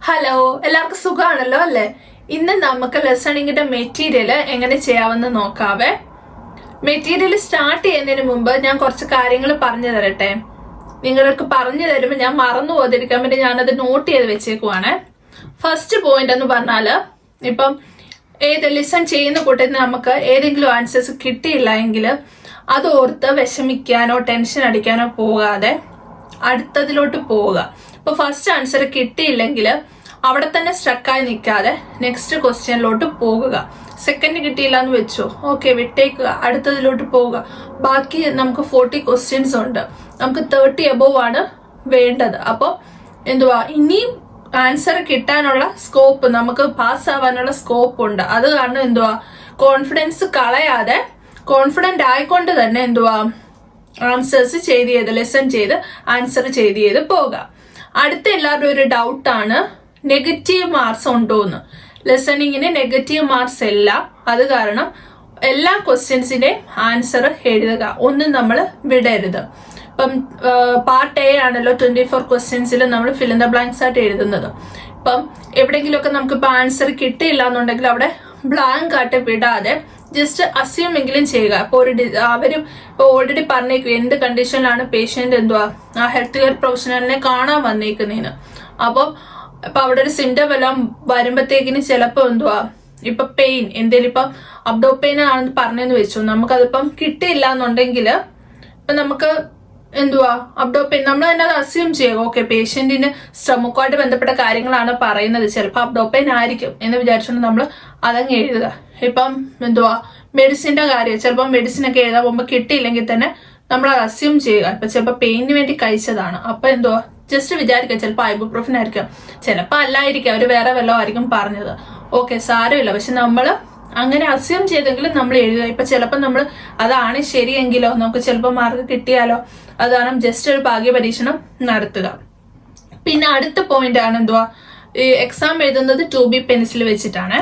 Hello, എല്ലാവർക്കും സുഖമാണല്ലോ അല്ലേ? ഇന്ന് നമുക്ക് ലെസണിങ്ങിന്റെ മെറ്റീരിയൽ എങ്ങനെ ചെയ്യാമെന്ന് നോക്കാവേ. മെറ്റീരിയൽ സ്റ്റാർട്ട് ചെയ്യുന്നതിന് മുമ്പ് ഞാൻ കുറച്ച് കാര്യങ്ങൾ പറഞ്ഞു തരട്ടെ. നിങ്ങൾക്ക് പറഞ്ഞു തരുമ്പോൾ ഞാൻ മറന്നു പോകാതിരിക്കാൻ വേണ്ടി ഞാനത് നോട്ട് ചെയ്ത് വെച്ചേക്കുവാണ്. ഫസ്റ്റ് പോയിന്റ് എന്ന് പറഞ്ഞാല്, ഇപ്പം ലിസൺ ചെയ്യുന്ന കൂട്ടത്തിൽ നമുക്ക് ഏതെങ്കിലും ആൻസേഴ്സ് കിട്ടിയില്ല എങ്കിൽ അത് ഓർത്ത് വിഷമിക്കാനോ ടെൻഷൻ അടിക്കാനോ പോകാതെ അടുത്തതിലോട്ട് പോവുക. ഇപ്പൊ ഫസ്റ്റ് ആൻസർ കിട്ടിയില്ലെങ്കിൽ അവിടെ തന്നെ സ്ട്രക്കായി നിൽക്കാതെ നെക്സ്റ്റ് ക്വസ്റ്റ്യനിലോട്ട് പോകുക. സെക്കൻഡ് കിട്ടിയില്ല എന്ന് വെച്ചോ, ഓക്കെ വിട്ടേക്കുക, അടുത്തതിലോട്ട് പോവുക. ബാക്കി നമുക്ക് 40 ക്വസ്റ്റ്യൻസ് ഉണ്ട്, നമുക്ക് 30 എബോവ് ആണ് വേണ്ടത്. അപ്പോൾ ഇനിയും ആൻസർ കിട്ടാനുള്ള സ്കോപ്പ്, നമുക്ക് പാസ് ആവാനുള്ള സ്കോപ്പ് ഉണ്ട്. അത് കാരണം കോൺഫിഡൻസ് കളയാതെ കോൺഫിഡന്റ് ആയിക്കൊണ്ട് തന്നെ ആൻസേഴ്സ് ലെസൺ ചെയ്ത് ആൻസർ ചെയ്ത് പോവുക. അടുത്ത എല്ലാവരും ഒരു ഡൗട്ടാണ്, നെഗറ്റീവ് മാർക്സ് ഉണ്ടോന്ന്. ലെസണിങ്ങിന് നെഗറ്റീവ് മാർക്സ് ഇല്ല. അത് കാരണം എല്ലാ ക്വസ്റ്റ്യൻസിന്റെയും ആൻസർ എഴുതുക, ഒന്നും നമ്മൾ വിടരുത്. ഇപ്പം പാർട്ട് എ ആണല്ലോ 24 ക്വസ്റ്റ്യൻസിൽ നമ്മൾ ഫിൽ ഇൻ ദ ബ്ലാങ്ക്സ് ആയിട്ട് എഴുതുന്നത്. ഇപ്പം എവിടെയെങ്കിലുമൊക്കെ നമുക്കിപ്പോൾ ആൻസർ കിട്ടിയില്ല എന്നുണ്ടെങ്കിൽ അവിടെ ബ്ലാങ്ക് ആയിട്ട് വിടാതെ ജസ്റ്റ് അസ്യൂം എങ്കിലും ചെയ്യുക. അപ്പോൾ അവരും ഇപ്പോൾ ഓൾറെഡി പറഞ്ഞേക്കും എന്ത് കണ്ടീഷനിലാണ് പേഷ്യന്റ് ആ ഹെൽത്ത് കെയർ പ്രൊഫഷണലിനെ കാണാൻ വന്നേക്കുന്നതിന്. അപ്പോൾ ഇപ്പൊ അവിടെ ഒരു സിംറ്റം എല്ലാം വരുമ്പോഴത്തേക്കിന് ചിലപ്പോ ഇപ്പൊ പെയിൻ എന്തേലും ഇപ്പം അബ്ഡോ പെയിൻ ആണെന്ന് പറഞ്ഞെന്ന് വെച്ചു, നമുക്കതിപ്പം കിട്ടിയില്ല എന്നുണ്ടെങ്കിൽ ഇപ്പൊ നമുക്ക് അബ്ഡോ പെയിൻ നമ്മൾ തന്നെ അത് അസ്യൂം ചെയ്യുക. ഓക്കെ, പേഷ്യന്റിന് സ്റ്റൊമക്കുമായിട്ട് ബന്ധപ്പെട്ട കാര്യങ്ങളാണ് പറയുന്നത്, ചിലപ്പോൾ അബ്ഡോ പെയിൻ ആയിരിക്കും എന്ന് വിചാരിച്ചുകൊണ്ട് നമ്മൾ അതങ്ങ് എഴുതുക. ഇപ്പം മെഡിസിന്റെ കാര്യം, ചിലപ്പോൾ മെഡിസിൻ ഒക്കെ എഴുതാൻ പോകുമ്പോൾ കിട്ടിയില്ലെങ്കിൽ തന്നെ നമ്മൾ അത് അസ്യൂം ചെയ്യുക. ഇപ്പൊ ചിലപ്പോൾ പെയിന് വേണ്ടി കഴിച്ചതാണ്, അപ്പൊ ജസ്റ്റ് വിചാരിക്കുക ചിലപ്പോൾ ഐബുപ്രോഫൻ ആയിരിക്കും, ചിലപ്പോൾ അല്ലായിരിക്കും, അവർ വേറെ വല്ലതും ആയിരിക്കും പറഞ്ഞത്. ഓക്കെ, സാരമില്ല. പക്ഷെ നമ്മൾ അങ്ങനെ അസ്യൂം ചെയ്തെങ്കിലും നമ്മൾ എഴുതുക. ഇപ്പൊ ചിലപ്പോൾ നമ്മൾ അതാണ് ശരിയെങ്കിലോ, നമുക്ക് ചിലപ്പോൾ മാർക്ക് കിട്ടിയാലോ, അതാണ് ജസ്റ്റ് ഒരു ഭാഗ്യ പരീക്ഷണം നടത്തുക. പിന്നെ അടുത്ത പോയിന്റ് ആണ് ഈ എക്സാം എഴുതുന്നത് 2B പെൻസിൽ വെച്ചിട്ടാണ്.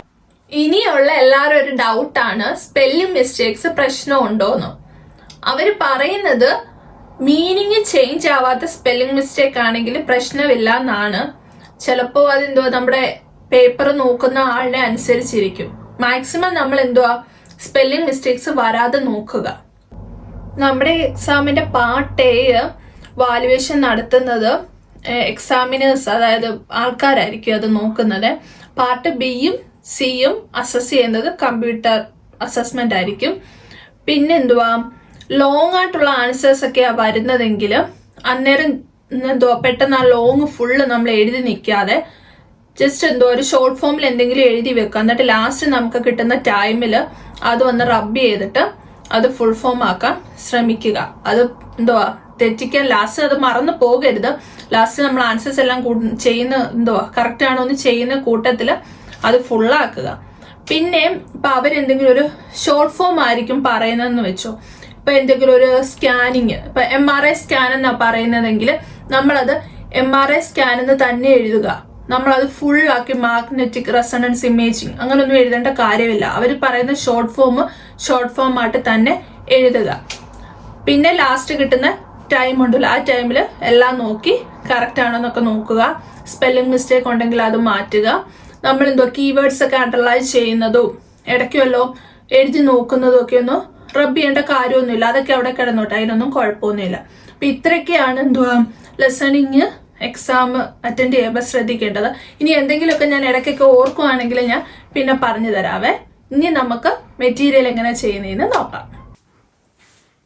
ഇനിയുള്ള എല്ലാവരും ഒരു ഡൗട്ടാണ്, സ്പെല്ലിംഗ് മിസ്റ്റേക്സ് പ്രശ്നമുണ്ടോന്ന്. അവര് പറയുന്നത് മീനിങ് ചേഞ്ച് ആവാത്ത സ്പെല്ലിംഗ് മിസ്റ്റേക്ക് ആണെങ്കിൽ പ്രശ്നമില്ല എന്നാണ്. ചിലപ്പോ നമ്മുടെ പേപ്പർ നോക്കുന്ന ആളിനെ അനുസരിച്ചിരിക്കും. മാക്സിമം നമ്മൾ സ്പെല്ലിംഗ് മിസ്റ്റേക്സ് വരാതെ നോക്കുക. നമ്മുടെ എക്സാമിന്റെ പാർട്ട് എ വാലുവേഷൻ നടത്തുന്നത് എക്സാമിനേഴ്സ്, അതായത് ആൾക്കാരായിരിക്കും അത് നോക്കുന്നത്. പാർട്ട് ബിയും സിയും അസസ് ചെയ്യുന്നത് കമ്പ്യൂട്ടർ അസസ്മെന്റ് ആയിരിക്കും. പിന്നെ ലോങ് ആയിട്ടുള്ള ആൻസേഴ്സ് ഒക്കെയാ വരുന്നതെങ്കിൽ അന്നേരം പെട്ടെന്ന് ആ ലോങ് ഫുള്ള് നമ്മൾ എഴുതി നിൽക്കാതെ ജസ്റ്റ് ഒരു ഷോർട്ട് ഫോമിൽ എന്തെങ്കിലും എഴുതി വെക്കുക. എന്നിട്ട് ലാസ്റ്റ് നമുക്ക് കിട്ടുന്ന ടൈമിൽ അത് വന്ന് റബ്ബ് ചെയ്തിട്ട് അത് ഫുൾ ഫോം ആക്കാൻ ശ്രമിക്കുക. അത് തെറ്റിക്കാൻ ലാസ്റ്റ് അത് മറന്നു പോകരുത്. ലാസ്റ്റ് നമ്മൾ ആൻസേഴ്സ് എല്ലാം ചെയ്യുന്ന കറക്റ്റ് ആണോ എന്ന് ചെയ്യുന്ന കൂട്ടത്തിൽ അത് ഫുള്ളാക്കുക. പിന്നെ ഇപ്പൊ അവരെന്തെങ്കിലും ഒരു ഷോർട്ട് ഫോം ആയിരിക്കും പറയുന്നതെന്ന് വെച്ചോ, ഇപ്പൊ എന്തെങ്കിലും ഒരു സ്കാനിങ്, ഇപ്പൊ MRI സ്കാൻ എന്നാ പറയുന്നതെങ്കിൽ നമ്മളത് MRI സ്കാൻ എന്ന് തന്നെ എഴുതുക. നമ്മളത് ഫുള്ളാക്കി മാഗ്നറ്റിക് റെസണൻസ് ഇമേജിങ് അങ്ങനൊന്നും എഴുതേണ്ട കാര്യമില്ല. അവർ പറയുന്ന ഷോർട്ട് ഫോം ആയിട്ട് തന്നെ എഴുതുക. പിന്നെ ലാസ്റ്റ് കിട്ടുന്ന ടൈം ഉണ്ടല്ലോ, ആ ടൈമിൽ എല്ലാം നോക്കി കറക്റ്റ് ആണോ എന്നൊക്കെ നോക്കുക. സ്പെല്ലിംഗ് മിസ്റ്റേക്ക് ഉണ്ടെങ്കിൽ അത് മാറ്റുക. നമ്മൾ കീവേഡ്സ് ഒക്കെ അണ്ടർലൈൻ ചെയ്യുന്നതും ഇടയ്ക്കുമല്ലോ എഴുതി നോക്കുന്നതും ഒക്കെ ഒന്ന് റബ്ബ് ചെയ്യേണ്ട കാര്യമൊന്നുമില്ല. അതൊക്കെ അവിടെ കിടന്നോട്ടെ, അതിനൊന്നും കുഴപ്പമൊന്നുമില്ല. അപ്പൊ ഇത്രയൊക്കെയാണ് ലെസണിങ് എക്സാം അറ്റൻഡ് ചെയ്യുമ്പോൾ ശ്രദ്ധിക്കേണ്ടത്. ഇനി എന്തെങ്കിലുമൊക്കെ ഞാൻ ഇടയ്ക്കൊക്കെ ഓർക്കുവാണെങ്കിൽ ഞാൻ പിന്നെ പറഞ്ഞു തരാവേ. ഇനി നമുക്ക് മെറ്റീരിയൽ എങ്ങനെ ചെയ്യുന്നതെന്ന് നോക്കാം.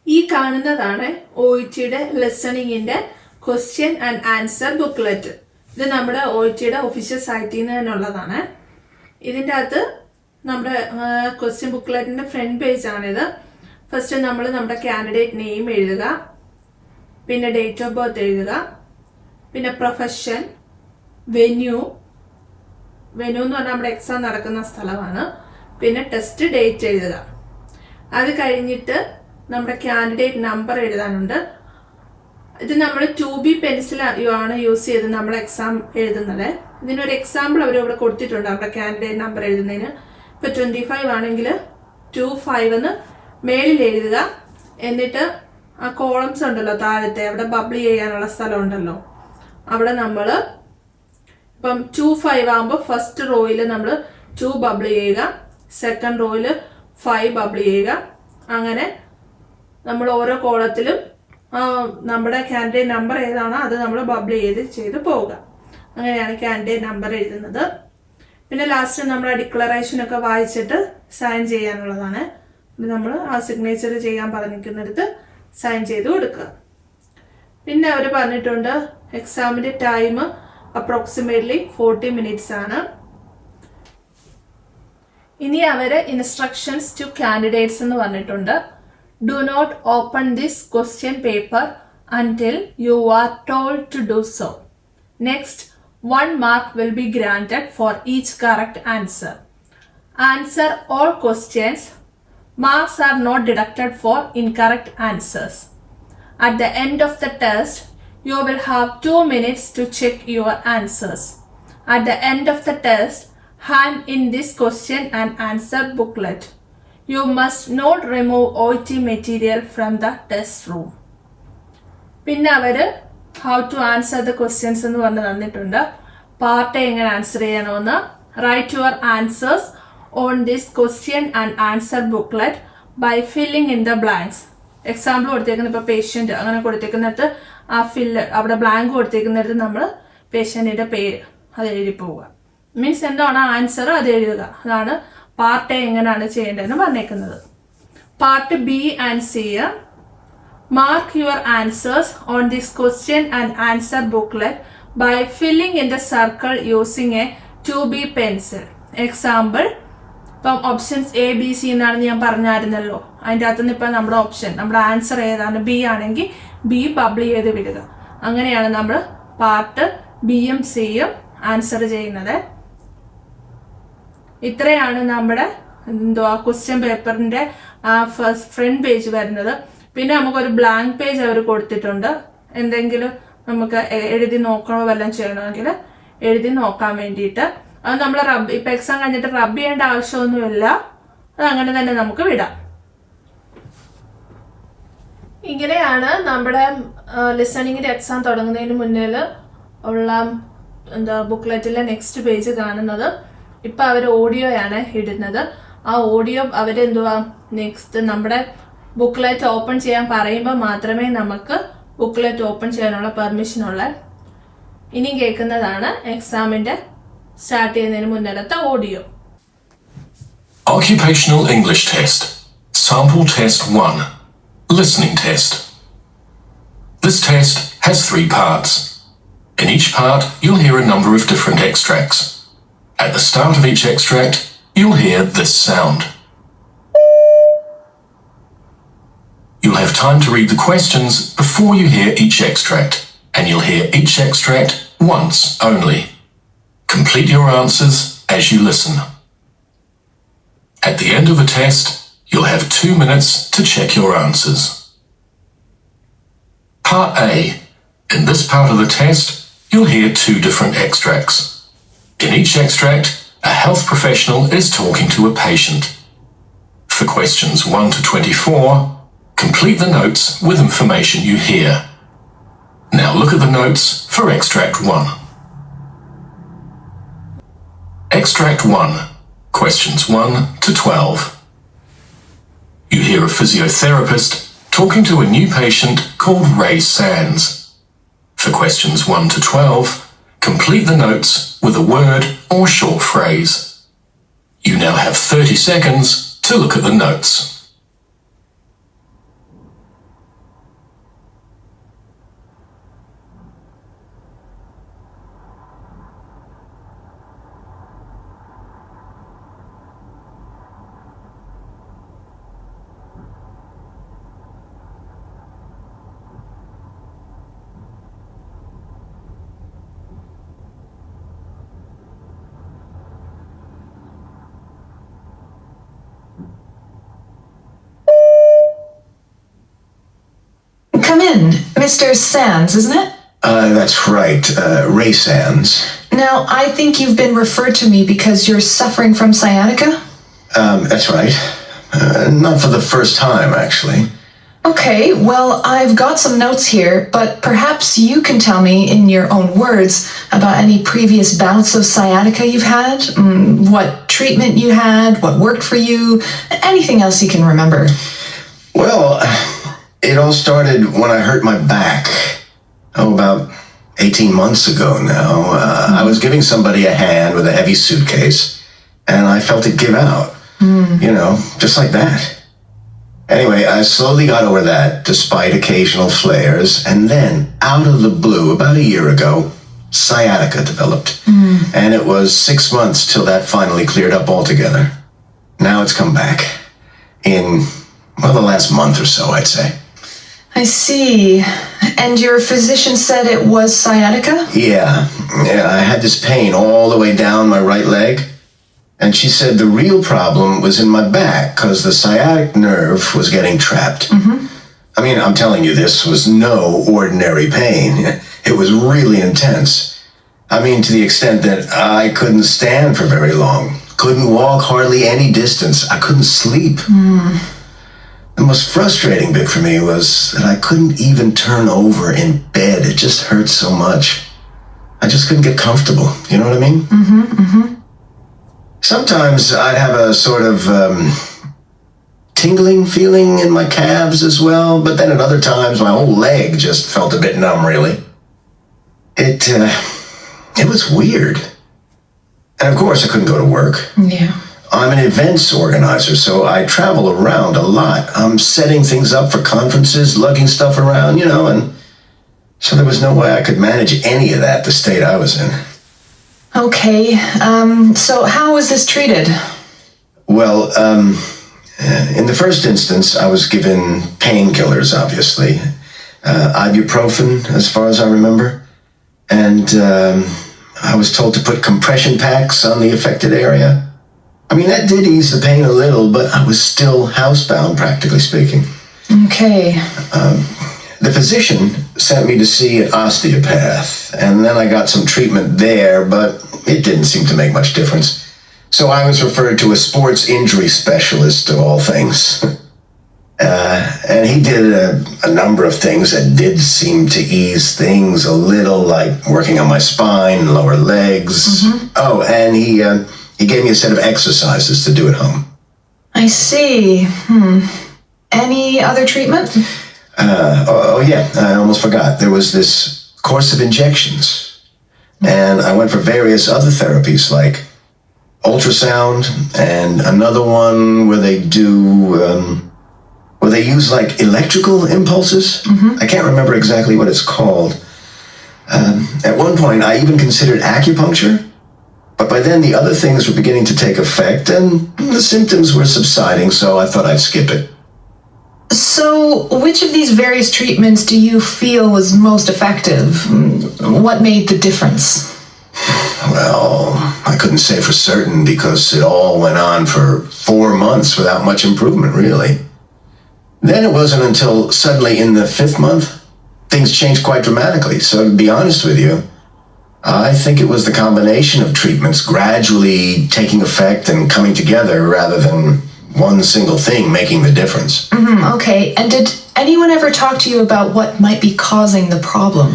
ഈ കാണുന്നതാണ് OETയുടെ ലെസണിങ്ങിന്റെ ക്വസ്റ്റ്യൻ ആൻഡ് ആൻസർ ബുക്ക്ലെറ്റ്. ഇത് നമ്മുടെ OETയുടെ ഒഫീഷ്യൽ സൈറ്റിൽ നിന്ന് തന്നെയുള്ളതാണ്. ഇതിൻ്റെ അകത്ത് നമ്മുടെ ക്വസ്റ്റ്യൻ ബുക്ക്ലെറ്റിന്റെ ഫ്രണ്ട് പേജ് ആണിത്. ഫസ്റ്റ് നമ്മൾ നമ്മുടെ കാൻഡിഡേറ്റ് നെയിം എഴുതുക, പിന്നെ ഡേറ്റ് ഓഫ് ബർത്ത് എഴുതുക, പിന്നെ പ്രൊഫഷൻ, വെന്യൂ എന്ന് പറഞ്ഞാൽ നമ്മുടെ എക്സാം നടക്കുന്ന സ്ഥലമാണ്, പിന്നെ ടെസ്റ്റ് ഡേറ്റ് എഴുതുക. അത് കഴിഞ്ഞിട്ട് നമ്മുടെ കാൻഡിഡേറ്റ് നമ്പർ എഴുതാനുണ്ട്. ഇത് നമ്മൾ 2B പെൻസിൽ ആണ് യൂസ് ചെയ്ത് നമ്മൾ എക്സാം എഴുതുന്നത്. ഇതിനൊരു എക്സാമ്പിൾ അവരിവിടെ കൊടുത്തിട്ടുണ്ട് നമ്മുടെ കാൻഡിഡേറ്റ് നമ്പർ എഴുതുന്നതിന്. ഇപ്പൊ 25 ആണെങ്കിൽ 25 എന്ന് മേളിൽ എഴുതുക. എന്നിട്ട് ആ കോളംസ് ഉണ്ടല്ലോ താഴത്തെ, അവിടെ ബബിൾ ചെയ്യാനുള്ള സ്ഥലം ഉണ്ടല്ലോ, അവിടെ നമ്മൾ ഇപ്പം 2, 5 ആകുമ്പോൾ ഫസ്റ്റ് റോയിൽ നമ്മൾ 2 ബബിൾ ചെയ്യുക, സെക്കൻഡ് റോയിൽ 5 ബബിൾ ചെയ്യുക. അങ്ങനെ നമ്മൾ ഓരോ കോളത്തിലും നമ്മുടെ കാൻഡിഡേറ്റ് നമ്പർ ഏതാണോ അത് നമ്മൾ ബബിൾ ചെയ്ത് പോവുക. അങ്ങനെയാണ് കാൻഡിഡേറ്റ് നമ്പർ എഴുതുന്നത്. പിന്നെ ലാസ്റ്റ് നമ്മൾ ആ ഡിക്ലറേഷനൊക്കെ വായിച്ചിട്ട് സൈൻ ചെയ്യാനുള്ളതാണ്. നമ്മൾ ആ സിഗ്നേച്ചർ ചെയ്യാൻ പറഞ്ഞിരിക്കുന്നിടത്ത് സൈൻ ചെയ്ത് കൊടുക്കുക. പിന്നെ അവർ പറഞ്ഞിട്ടുണ്ട് എക്സാമിൻ്റെ ടൈം അപ്രോക്സിമേറ്റ്ലി 40 minutes ആണ്. ഇനി അവർ ഇൻസ്ട്രക്ഷൻസ് ടു കാൻഡിഡേറ്റ്സ് എന്ന് പറഞ്ഞിട്ടുണ്ട്. Do not open this question paper until you are told to do so. Next, 1 mark will be granted for each correct answer. Answer all questions. Marks are not deducted for incorrect answers. At the end of the test, you will have 2 minutes to check your answers. At the end of the test, hand in this question and answer booklet. You must not remove OIT material from the test room. പിന്നെ അവർ how to answer the questions എന്ന് പറഞ്ഞ് തന്നിട്ടുണ്ട്. Part എങ്ങനെ answer ചെയ്യണമെന്ന്. Write your answers on this question and answer booklet by filling in the blanks. Example കൊടുത്തേക്കുന്ന ഇപ്പോൾ patient അങ്ങനെ കൊടുത്തേക്കുന്നിടത്ത് ആ അവിടെ ബ്ലാങ്ക് കൊടുത്തേക്കുന്നിടത്ത് നമ്മൾ പേഷ്യൻറ്റിൻ്റെ പേര് അത് എഴുതി പോവുക. മീൻസ് എന്താണ് ആൻസർ അത് എഴുതുക. അതാണ് പാർട്ട് എ എങ്ങനെയാണ് ചെയ്യേണ്ടതെന്ന് പറഞ്ഞേക്കുന്നത്. Part B and C, mark your answers on this question and answer booklet by filling in the circle using a 2B pencil. Example ഇപ്പം ഓപ്ഷൻസ് എ ബി സി എന്നാണ് ഞാൻ പറഞ്ഞായിരുന്നല്ലോ. അതിൻ്റെ അകത്തുനിന്ന് ഇപ്പം നമ്മുടെ ഓപ്ഷൻ നമ്മുടെ ആൻസർ ഏതാണ് ബി ആണെങ്കിൽ ബി ബബിൾ ചെയ്ത് വിടുക. അങ്ങനെയാണ് നമ്മൾ പാർട്ട് ബിയും സിയും ആൻസർ ചെയ്യുന്നത്. ഇത്രയാണ് നമ്മുടെ ക്വസ്റ്റ്യൻ പേപ്പറിൻ്റെ ഫ്രണ്ട് പേജ് വരുന്നത്. പിന്നെ നമുക്കൊരു ബ്ലാങ്ക് പേജ് അവർ കൊടുത്തിട്ടുണ്ട്. എന്തെങ്കിലും നമുക്ക് എഴുതി നോക്കണോ വല്ലതും ചെയ്യണമെങ്കിൽ എഴുതി നോക്കാൻ വേണ്ടിയിട്ട്. അത് നമ്മൾ ഇപ്പം എക്സാം കഴിഞ്ഞിട്ട് റബ്ബ് ചെയ്യേണ്ട ആവശ്യമൊന്നുമില്ല. അത് അങ്ങനെ തന്നെ നമുക്ക് വിടാം. ഇങ്ങനെയാണ് നമ്മുടെ ലിസണിങ്ങിൻ്റെ എക്സാം തുടങ്ങുന്നതിന് മുന്നിൽ ഉള്ള ബുക്ക്ലെറ്റിലെ നെക്സ്റ്റ് പേജ് കാണുന്നത്. ഇപ്പം അവർ ഓഡിയോയാണ് ഇടുന്നത്. ആ ഓഡിയോ നെക്സ്റ്റ് നമ്മുടെ ബുക്ക്ലെറ്റ് ഓപ്പൺ ചെയ്യാൻ പറയുമ്പോൾ മാത്രമേ നമുക്ക് ബുക്ക്ലെറ്റ് ഓപ്പൺ ചെയ്യാനുള്ള പെർമിഷനുള്ള. ഇനി കേൾക്കുന്നതാണ് എക്സാമിൻ്റെ സ്റ്റാർട്ട് ചെയ്യുന്നതിന് മുന്നിലത്തെ audio. Occupational English Test. Sample Test 1. Listening Test. This test has 3 parts. In each part, you'll hear a number of different extracts. At the start of each extract, you'll hear this sound. You'll have time to read the questions before you hear each extract, and you'll hear each extract once only. Complete your answers as you listen. At the end of the test, you'll have 2 minutes to check your answers. Part A. In this part of the test, you'll hear 2 different extracts. In each extract, a health professional is talking to a patient. For questions 1 to 24, complete the notes with information you hear. Now look at the notes for Extract 1. Extract 1, questions 1 to 12. You hear a physiotherapist talking to a new patient called Ray Sands. For questions 1 to 12, complete the notes with a word or short phrase. You now have 30 seconds to look at the notes. Come in, Mr. Sands, isn't it? That's right, Ray Sands. Now, I think you've been referred to me because you're suffering from sciatica? That's right. Not for the first time, actually. Okay, well, I've got some notes here, but perhaps you can tell me in your own words about any previous bouts of sciatica you've had, what treatment you had, what worked for you, anything else you can remember. Well, it all started when I hurt my back. About 18 months ago now. I was giving somebody a hand with a heavy suitcase, and I felt it give out. Just like that. Anyway, I slowly got over that, despite occasional flares, and then, out of the blue, about a year ago, sciatica developed. And it was 6 months till that finally cleared up altogether. Now it's come back. In, the last month or so, I'd say. I see. And your physician said it was sciatica? Yeah, I had this pain all the way down my right leg. And she said the real problem was in my back because the sciatic nerve was getting trapped. I mean, I'm telling you, this was no ordinary pain. It was really intense. I mean, to the extent that I couldn't stand for very long. Couldn't walk hardly any distance. I couldn't sleep. The most frustrating bit for me was that I couldn't even turn over in bed. It just hurt so much. I just couldn't get comfortable. You know what I mean? Sometimes I'd have a sort of tingling feeling in my calves as well, but then at other times my whole leg just felt a bit numb, really. It was weird. And of course I couldn't go to work. Yeah. I'm an events organizer, so I travel around a lot. I'm setting things up for conferences, lugging stuff around, and so there was no way I could manage any of that the state I was in. Okay, so how was this treated? Well, in the first instance, I was given painkillers, obviously. Ibuprofen, as far as I remember. And I was told to put compression packs on the affected area. I mean, that did ease the pain a little, but I was still housebound, practically speaking. Okay. The physician sent me to see an osteopath, and then I got some treatment there, but it didn't seem to make much difference. So I was referred to a sports injury specialist, of all things. And he did a number of things that did seem to ease things a little, like working on my spine, lower legs. Oh, and he gave me a set of exercises to do at home. I see. Any other treatment? Yeah, I almost forgot. There was this course of injections. And I went for various other therapies like ultrasound and another one where they use like electrical impulses. I can't remember exactly what it's called. At one point, I even considered acupuncture. But by then, the other things were beginning to take effect, and the symptoms were subsiding, so I thought I'd skip it. So, which of these various treatments do you feel was most effective? What made the difference? Well, I couldn't say for certain because it all went on for 4 months without much improvement, really. Then it wasn't until suddenly in the 5th month, things changed quite dramatically. So to be honest with you, I think it was the combination of treatments gradually taking effect and coming together rather than one single thing making the difference. Okay, and did anyone ever talk to you about what might be causing the problem?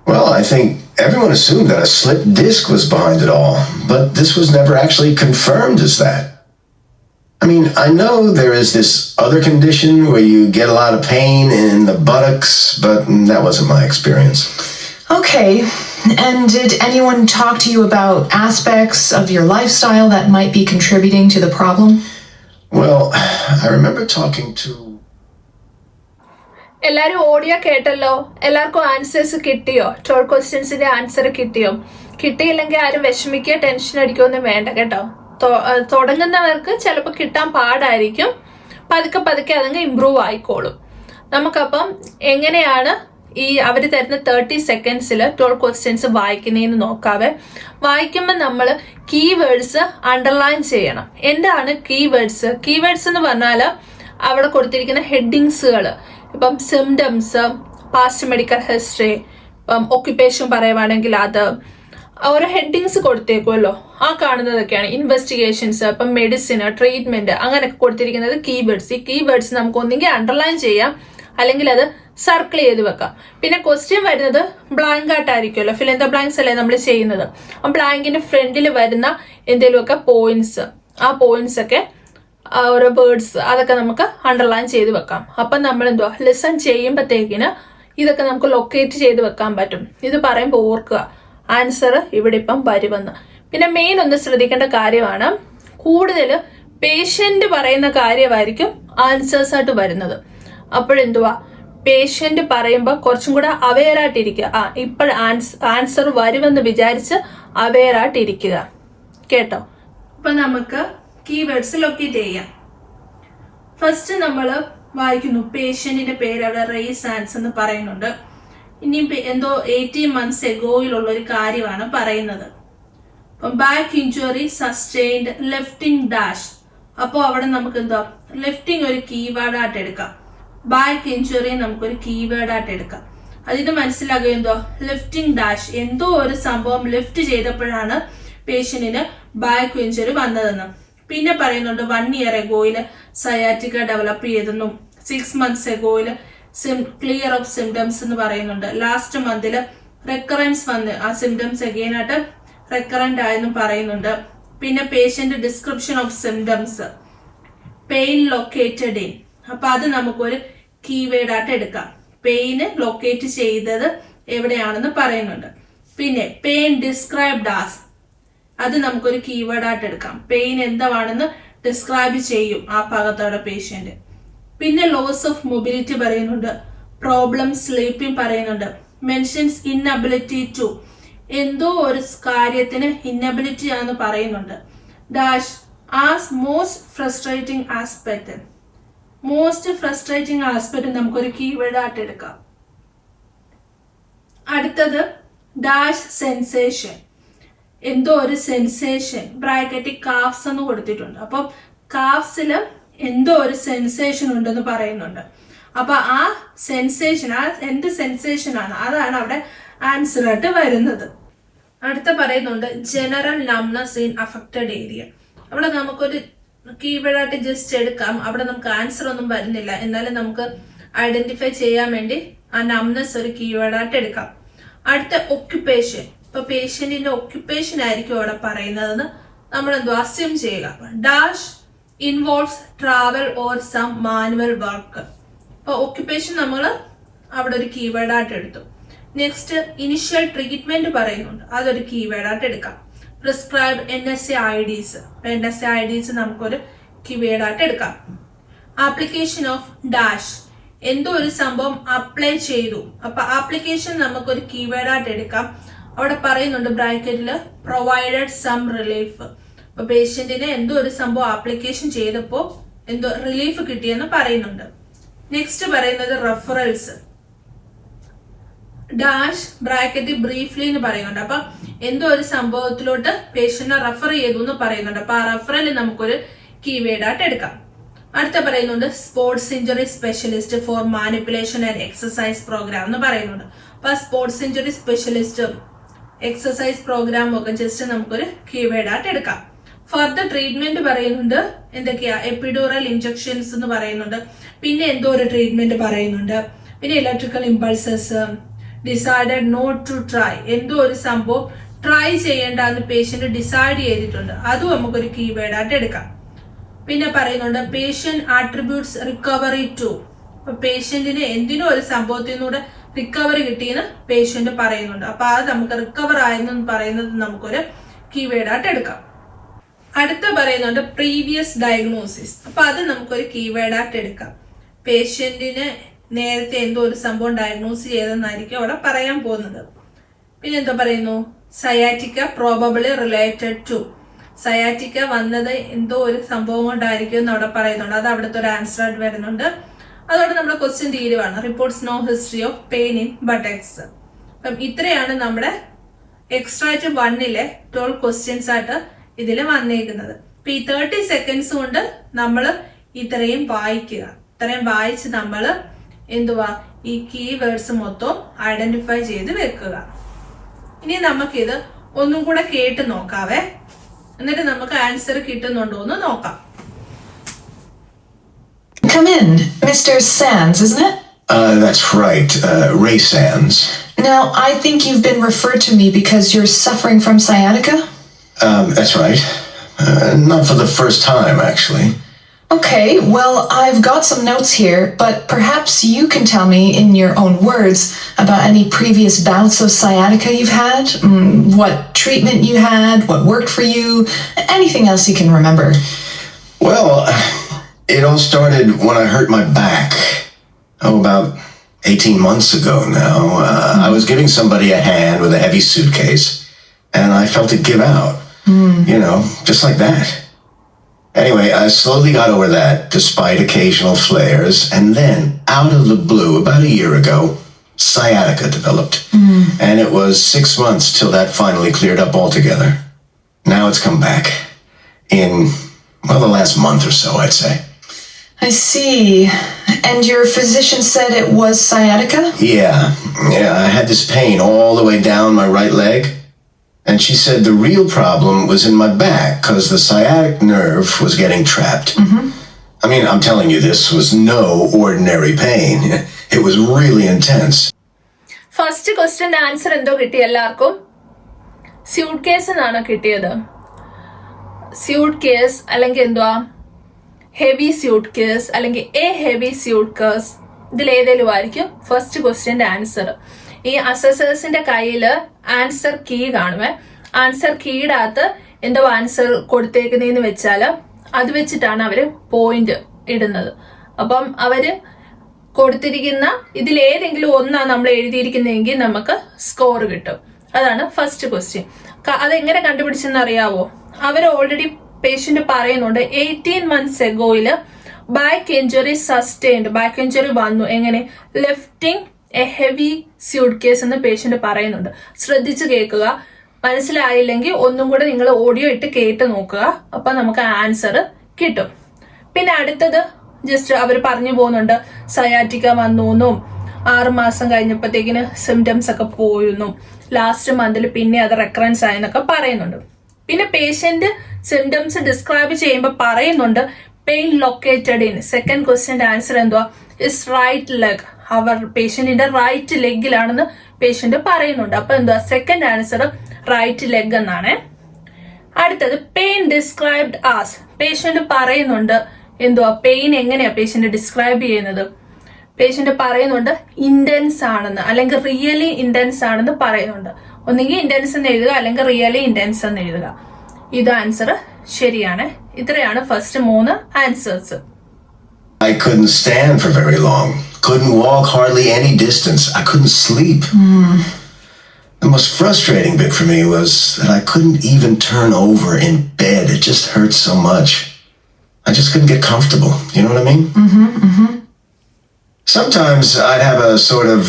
Well, I think everyone assumed that a slipped disc was behind it all, but this was never actually confirmed as that. I mean, I know there is this other condition where you get a lot of pain in the buttocks, but that wasn't my experience. Okay, and did anyone talk to you about aspects of your lifestyle that might be contributing to the problem? Well, I remember talking to... എല്ലാരും audio കേട്ടല്ലോ. എല്ലാവർക്കും answers കിട്ടിയോ? 12 ക്വസ്റ്റ്യൻസിന്റെ answer കിട്ടിയോ? കിട്ടിയില്ലെങ്കിൽ ആരും വിഷമിക്കുക, tension അടിക്കുകയൊന്നും വേണ്ട കേട്ടോ. തുടങ്ങുന്നവർക്ക് ചിലപ്പോൾ കിട്ടാൻ പാടായിരിക്കും. പതുക്കെ അതങ്ങ് ഇമ്പ്രൂവ് ആയിക്കോളും. നമുക്കപ്പം എങ്ങനെയാണ് അവർ തരുന്ന 30 സെക്കൻഡ്സിൽ 12 ക്വസ്റ്റ്യൻസ് വായിക്കുന്നതെന്ന് നോക്കാവേ. വായിക്കുമ്പോൾ നമ്മൾ കീവേഡ്സ് അണ്ടർലൈൻ ചെയ്യണം. എന്താണ് കീവേഡ്സ്? കീവേഡ്സ് എന്ന് പറഞ്ഞാൽ അവിടെ കൊടുത്തിരിക്കുന്ന ഹെഡിങ്സുകൾ, ഇപ്പം സിംറ്റംസ്, പാസ്റ്റ് മെഡിക്കൽ ഹിസ്റ്ററി, ഇപ്പം ഒക്യുപ്പേഷൻ പറയുവാണെങ്കിൽ അത് ഓരോ ഹെഡിങ്സ് കൊടുത്തേക്കുമല്ലോ. ആ കാണുന്നതൊക്കെയാണ് ഇൻവെസ്റ്റിഗേഷൻസ്, ഇപ്പം മെഡിസിൻ, ട്രീറ്റ്മെന്റ്, അങ്ങനെയൊക്കെ കൊടുത്തിരിക്കുന്നത് കീവേഡ്സ്. ഈ കീവേഡ്സ് നമുക്ക് ഒന്നെങ്കിൽ അണ്ടർലൈൻ ചെയ്യാം, അല്ലെങ്കിൽ അത് സർക്കിൾ ചെയ്ത് വെക്കാം. പിന്നെ ക്വസ്റ്റ്യൻ വരുന്നത് ബ്ലാങ്ക് ആയിട്ടായിരിക്കുമല്ലോ, ഫിൽ ഇൻ ദ ബ്ലാങ്ക്സ് അല്ലേ നമ്മൾ ചെയ്യുന്നത്. ആ ബ്ലാങ്കിന്റെ ഫ്രണ്ടിൽ വരുന്ന എന്തെങ്കിലുമൊക്കെ പോയിന്റ്സ്, ആ പോയിന്റ്സ് ഒക്കെ ഓരോ വേർഡ്സ് അതൊക്കെ നമുക്ക് അണ്ടർലൈൻ ചെയ്ത് വെക്കാം. അപ്പം നമ്മൾ എന്തുവാ ലെസൺ ചെയ്യുമ്പോഴത്തേക്കിന് ഇതൊക്കെ നമുക്ക് ലൊക്കേറ്റ് ചെയ്ത് വെക്കാൻ പറ്റും. ഇത് പറയുമ്പോൾ ഓർക്കുക ആൻസർ ഇവിടെ ഇപ്പം വരുമെന്ന്. പിന്നെ മെയിൻ ഒന്ന് ശ്രദ്ധിക്കേണ്ട കാര്യമാണ്, കൂടുതൽ പേഷ്യന്റ് പറയുന്ന കാര്യമായിരിക്കും ആൻസേഴ്സ് ആയിട്ട് വരുന്നത്. അപ്പോഴെന്തുവാ പേഷ്യന്റ് പറയുമ്പോൾ കുറച്ചും കൂടെ അവെയർ ആയിട്ടിരിക്കുക. ഇപ്പോൾ ആൻസർ വരുമെന്ന് വിചാരിച്ച് അവെയർ ആയിട്ടിരിക്കുക. കേട്ടോ? അപ്പൊ നമുക്ക് കീവേഡ്സ് ലൊക്കേറ്റ് ചെയ്യാം. ഫസ്റ്റ് നമ്മൾ വായിക്കുന്നു പേഷ്യന്റിന്റെ പേര് അവിടെ റേസ് ആൻസ് എന്ന് പറയുന്നുണ്ട്. ഇനി എന്തോ 18 months എഗോയിലുള്ള ഒരു കാര്യമാണ് പറയുന്നത്. അപ്പം ബാക്ക് ഇഞ്ചുറി സസ്റ്റെയിൻഡ് ലെഫ്റ്റിംഗ് ഡാഷ്. അപ്പോൾ അവിടെ നമുക്ക് എന്തോ ലെഫ്റ്റിംഗ് ഒരു കീവേഡ് ആയിട്ട് എടുക്കാം, ബാക്ക് ഇഞ്ചുറി നമുക്കൊരു കീവേഡ് ആയിട്ട് എടുക്കാം. അതിന് മനസ്സിലാകുക എന്തോ ലെഫ്റ്റിംഗ് ഡാഷ്, എന്തോ ഒരു സംഭവം ലെഫ്റ്റ് ചെയ്തപ്പോഴാണ് പേഷ്യന്റിന് ബാക്ക് ഇഞ്ചുറി വന്നതെന്ന്. പിന്നെ പറയുന്നുണ്ട് 1 year എഗോയില് സയാറ്റിക്ക ഡെവലപ്പ് ചെയ്തെന്നും 6 months എഗോയില് ക്ലിയർ ഓഫ് സിംറ്റംസ് എന്ന് പറയുന്നുണ്ട്. ലാസ്റ്റ് മന്തില് റെക്കറൻസ് വന്ന് ആ സിംറ്റംസ് അഗെയിൻ ആയിട്ട് റെക്കറന്റ് ആയെന്നും പറയുന്നുണ്ട്. പിന്നെ patient description of symptoms, pain located in. അപ്പൊ അത് നമുക്കൊരു കീവേഡ് ആയിട്ട് എടുക്കാം. പെയിന് ലൊക്കേറ്റ് ചെയ്തത് എവിടെയാണെന്ന് പറയുന്നുണ്ട്. പിന്നെ പെയിൻ ഡിസ്ക്രൈബ്ഡ് ആസ്, അത് നമുക്കൊരു കീവേഡ് ആയിട്ട് എടുക്കാം. പെയിൻ എന്താണെന്ന് ഡിസ്ക്രൈബ് ചെയ്യും ആ ഭാഗത്തോടെ പേഷ്യന്റ്. പിന്നെ ലോസ് ഓഫ് മൊബിലിറ്റി പറയുന്നുണ്ട്, പ്രോബ്ലം സ്ലീപ്പിംഗ് പറയുന്നുണ്ട്, മെൻഷൻസ് ഇൻഅബിലിറ്റി ടു, എന്തോ ഒരു കാര്യത്തിന് ഇൻഅബിലിറ്റി ആണെന്ന് പറയുന്നുണ്ട്. Dash as most frustrating aspect, most frustrating aspect നമുക്കൊരു കീവേഡ് ആയിട്ട് എടുക്കാം. അടുത്തത് ഡാഷ് സെൻസേഷൻ, എന്തോ ഒരു സെൻസേഷൻ, ബ്രാക്കറ്റിൽ കാഫ്സ് എന്ന് കൊടുത്തിട്ടുണ്ട്. അപ്പം കാഫ്സില് എന്തോ ഒരു സെൻസേഷൻ ഉണ്ടെന്ന് പറയുന്നുണ്ട്. അപ്പൊ ആ സെൻസേഷൻ, ആ എന്ത് സെൻസേഷൻ ആണ് അതാണ് അവിടെ ആൻസർ ആയിട്ട് വരുന്നത്. അടുത്ത പറയുന്നുണ്ട് general numbness in affected area. അവിടെ നമുക്കൊരു കീവേഡ് ആയിട്ട് ജസ്റ്റ് എടുക്കാം. അവിടെ നമുക്ക് ആൻസർ ഒന്നും വരുന്നില്ല, എന്നാലും നമുക്ക് ഐഡന്റിഫൈ ചെയ്യാൻ വേണ്ടി ആ നംനെസ് ഒരു കീവേഡ് ആയിട്ട് എടുക്കാം. അടുത്ത ഒക്യുപ്പേഷൻ, ഇപ്പൊ പേഷ്യന്റിന്റെ ഒക്യുപ്പേഷൻ ആയിരിക്കും അവിടെ പറയുന്നതെന്ന് നമ്മൾ എന്തോ അസ്യൂം ചെയ്യുക. Dash involves travel or some manual work. അപ്പൊ ഒക്യുപ്പേഷൻ നമ്മൾ അവിടെ ഒരു കീവേഡ് ആയിട്ട് എടുത്തു. നെക്സ്റ്റ് ഇനിഷ്യൽ ട്രീറ്റ്മെന്റ് പറയുന്നുണ്ട്, അതൊരു കീവേഡ് ആയിട്ട് എടുക്കാം. പ്രിസ്ക്രൈബ് NSAIDs, NSAIDs നമുക്കൊരു കീവേഡ് ആയിട്ട് എടുക്കാം. ആപ്ലിക്കേഷൻ ഓഫ് ഡാഷ്, എന്തോ ഒരു സംഭവം അപ്ലൈ ചെയ്തു. അപ്പൊ ആപ്ലിക്കേഷൻ നമുക്കൊരു കീവേഡ് ആയിട്ട് എടുക്കാം. അവിടെ പറയുന്നുണ്ട് ബ്രാക്കറ്റില് പ്രൊവൈഡഡ് സം റിലീഫ്. അപ്പൊ പേഷ്യന്റിന് എന്തോ ഒരു സംഭവം ആപ്ലിക്കേഷൻ ചെയ്തപ്പോ എന്തോ റിലീഫ് കിട്ടിയെന്ന് പറയുന്നുണ്ട്. നെക്സ്റ്റ് പറയുന്നത് റെഫറൽസ്, ഡാഷ് ബ്രാക്കറ്റ് ബ്രീഫ്ലി എന്ന് പറയുന്നുണ്ട്. അപ്പൊ എന്തോ ഒരു സംഭവത്തിലോട്ട് പേഷ്യന്റിനെ റെഫർ ചെയ്തു എന്ന് പറയുന്നുണ്ട്. അപ്പൊ ആ റെഫറൽ നമുക്കൊരു കീവേഡ് ആയിട്ട് എടുക്കാം. അടുത്ത പറയുന്നുണ്ട് sports injury specialist for manipulation and exercise program എന്ന് പറയുന്നുണ്ട്. അപ്പൊ sports injury specialist exercise program ഒക്കെ ജസ്റ്റ് നമുക്കൊരു കീവേഡ് ആയിട്ട് എടുക്കാം. ഫർദർ ട്രീറ്റ്മെന്റ് പറയുന്നുണ്ട്, എന്തൊക്കെയാ എപ്പിഡൂറൽ ഇഞ്ചക്ഷൻസ് എന്ന് പറയുന്നുണ്ട്. പിന്നെ എന്തോ ഒരു ട്രീറ്റ്മെന്റ് പറയുന്നുണ്ട്. പിന്നെ electrical impulses, decided not to try, എന്തോ ഒരു സംഭവം ട്രൈ ചെയ്യേണ്ടെന്ന് പേഷ്യന്റ് ഡിസൈഡ് ചെയ്തിട്ടുണ്ട്, അതും നമുക്കൊരു കീവേഡ് ആയിട്ട് എടുക്കാം. പിന്നെ പറയുന്നുണ്ട് പേഷ്യന്റ് ആട്രിബ്യൂട്ട്സ് റിക്കവറി ടു, അപ്പൊ പേഷ്യന്റിന് എന്തിനോ ഒരു സംഭവത്തിൽ നിന്നൂടെ റിക്കവറി കിട്ടിയെന്ന് പേഷ്യന്റ് പറയുന്നുണ്ട്. അപ്പൊ അത് നമുക്ക് റിക്കവർ ആയെന്ന് പറയുന്നത് നമുക്കൊരു കീവേഡ് ആയിട്ട് എടുക്കാം. അടുത്ത പറയുന്നുണ്ട് പ്രീവിയസ് ഡയഗ്നോസിസ്, അപ്പൊ അത് നമുക്കൊരു കീവേഡ് ആയിട്ട് എടുക്കാം. പേഷ്യന്റിന് നേരത്തെ എന്തോ ഒരു സംഭവം ഡയഗ്നോസ് ചെയ്തെന്നായിരിക്കും അവിടെ പറയാൻ പോകുന്നത്. പിന്നെ എന്താ പറയുന്നു sciatica probably related to, sciatica വന്നത് എന്തോ ഒരു സംഭവം കൊണ്ടായിരിക്കും എന്ന് അവിടെ പറയുന്നുണ്ട്. അത് അവിടുത്തെ ഒരു ആൻസർ ആയിട്ട് വരുന്നുണ്ട്. അതോടെ നമ്മുടെ ക്വസ്റ്റ്യൻ തീരുവാണ്. Reports no history of pain in buttocks. അപ്പം ഇത്രയാണ് നമ്മുടെ എക്സ്ട്രാക്റ്റ് 1-ലെ 12 ക്വസ്റ്റ്യൻസ് ആയിട്ട് ഇതിൽ വന്നേക്കുന്നത്. അപ്പൊ ഈ 30 seconds കൊണ്ട് നമ്മൾ ഇത്രയും വായിക്കുക. ഇത്രയും വായിച്ച് നമ്മൾ എന്തുവാ ഈ കീവേഡ്സ് മൊത്തം ഐഡന്റിഫൈ ചെയ്ത് വെക്കുക. ഇനി നമുക്കിത് ഒന്നും കൂടെ കേട്ട് നോക്കാവേ, എന്നിട്ട് നമുക്ക് ആൻസർ കിട്ടുന്നുണ്ടോ എന്ന് നോക്കാം. Come in, Mr. Sands, isn't it? That's right. Ray Sands. Now, I think you've been referred to me because you're suffering from sciatica? That's right. Not for the first time, actually. Okay, well, I've got some notes here, but perhaps you can tell me in your own words about any previous bouts of sciatica you've had, what treatment you had, what worked for you, anything else you can remember. Well, it all started when I hurt my back. About 18 months ago now. I was giving somebody a hand with a heavy suitcase, and I felt it give out. You know, just like that. Anyway, I slowly got over that, despite occasional flares, and then, out of the blue, about a year ago, sciatica developed. And it was 6 months till that finally cleared up altogether. Now it's come back. In, well, the last month or so, I'd say. I see. And your physician said it was sciatica? Yeah, I had this pain all the way down my right leg. And she said the real problem was in my back because the sciatic nerve was getting trapped. I mean, I'm telling you, this was no ordinary pain. It was really intense. First ക്വസ്റ്റ്യൻ്റെ answer എന്തോ കിട്ടി എല്ലാവർക്കും? Suit case എന്നാണോ കിട്ടിയത്? Suit case അല്ലെങ്കിൽ എന്തുവാ, heavy suit case അല്ലെങ്കിൽ A heavy suit case, ഇതിലേതേലും ആയിരിക്കും ഫസ്റ്റ് ക്വസ്റ്റ്യൻ്റെ ആൻസർ. ഈ അസസേഴ്സിന്റെ കയ്യിൽ ആൻസർ കീ കാണുമേ. ആൻസർ കീയുടെ അകത്ത് എന്തോ ആൻസർ കൊടുത്തേക്കുന്നതെന്ന് വെച്ചാൽ അത് വെച്ചിട്ടാണ് അവര് പോയിന്റ് ഇടുന്നത്. അപ്പം അവര് കൊടുത്തിരിക്കുന്ന ഇതിലേതെങ്കിലും ഒന്നാണ് നമ്മൾ എഴുതിയിരിക്കുന്നതെങ്കിൽ നമുക്ക് സ്കോർ കിട്ടും. അതാണ് ഫസ്റ്റ് ക്വസ്റ്റ്യൻ. അതെങ്ങനെ കണ്ടുപിടിച്ചെന്ന് അറിയാവോ? അവർ ഓൾറെഡി പേഷ്യന്റ് പറയുന്നുണ്ട് 18 months എഗോയില് back injury sustained, back injury വന്നു. എങ്ങനെ? Lifting a heavy suitcase എന്ന് പേഷ്യന്റ് പറയുന്നുണ്ട്. ശ്രദ്ധിച്ച് കേൾക്കുക. മനസ്സിലായില്ലെങ്കിൽ ഒന്നും കൂടെ നിങ്ങൾ ഓഡിയോ ഇട്ട് കേട്ട് നോക്കുക. അപ്പൊ നമുക്ക് ആൻസർ കിട്ടും. പിന്നെ അടുത്തത് ജസ്റ്റ് അവർ പറഞ്ഞു പോകുന്നുണ്ട് സയാറ്റിക്ക വന്നു എന്നും 6 മാസം കഴിഞ്ഞപ്പോഴത്തേക്കിന് സിംറ്റംസ് ഒക്കെ പോയെന്നും ലാസ്റ്റ് മന്തിൽ പിന്നെ അത് റെക്കറൻസ് ആയെന്നൊക്കെ പറയുന്നുണ്ട്. പിന്നെ പേഷ്യന്റ് സിംറ്റംസ് ഡിസ്ക്രൈബ് ചെയ്യുമ്പോൾ പറയുന്നുണ്ട് പെയിൻ ലൊക്കേറ്റഡ് ഇൻ. സെക്കൻഡ് ക്വസ്റ്റ്യന്റെ ആൻസർ എന്തുവാ? Is right leg. അവർ പേഷ്യന്റിന്റെ റൈറ്റ് ലെഗിലാണെന്ന് പേഷ്യന്റ് പറയുന്നുണ്ട്. അപ്പൊ എന്തുവാ? സെക്കൻഡ് ആൻസർ റൈറ്റ് ലെഗ് എന്നാണ്. അടുത്തത് പെയിൻ ഡിസ്ക്രൈബ്ഡ് ആസ്. പേഷ്യന്റ് പറയുന്നുണ്ട് എന്തുവാ? പെയിൻ എങ്ങനെയാ പേഷ്യന്റ് ഡിസ്ക്രൈബ് ചെയ്യുന്നത്? പേഷ്യന്റ് പറയുന്നുണ്ട് ഇന്റൻസ് ആണെന്ന്, അല്ലെങ്കിൽ റിയലി ഇന്റൻസ് ആണെന്ന് പറയുന്നുണ്ട്. ഒന്നുകിൽ ഇന്റൻസ് എന്ന് എഴുതുക അല്ലെങ്കിൽ റിയലി ഇന്റൻസ് എന്ന് എഴുതുക. ഇത് ആൻസർ ശരിയാണ്. ഇത്രയാണ് first 3 answers. I couldn't stand for very long. Couldn't walk hardly any distance. I couldn't sleep. The most frustrating bit for me was that I couldn't even turn over in bed. It just hurt so much. I just couldn't get comfortable. You know what I mean? Sometimes I'd have a sort of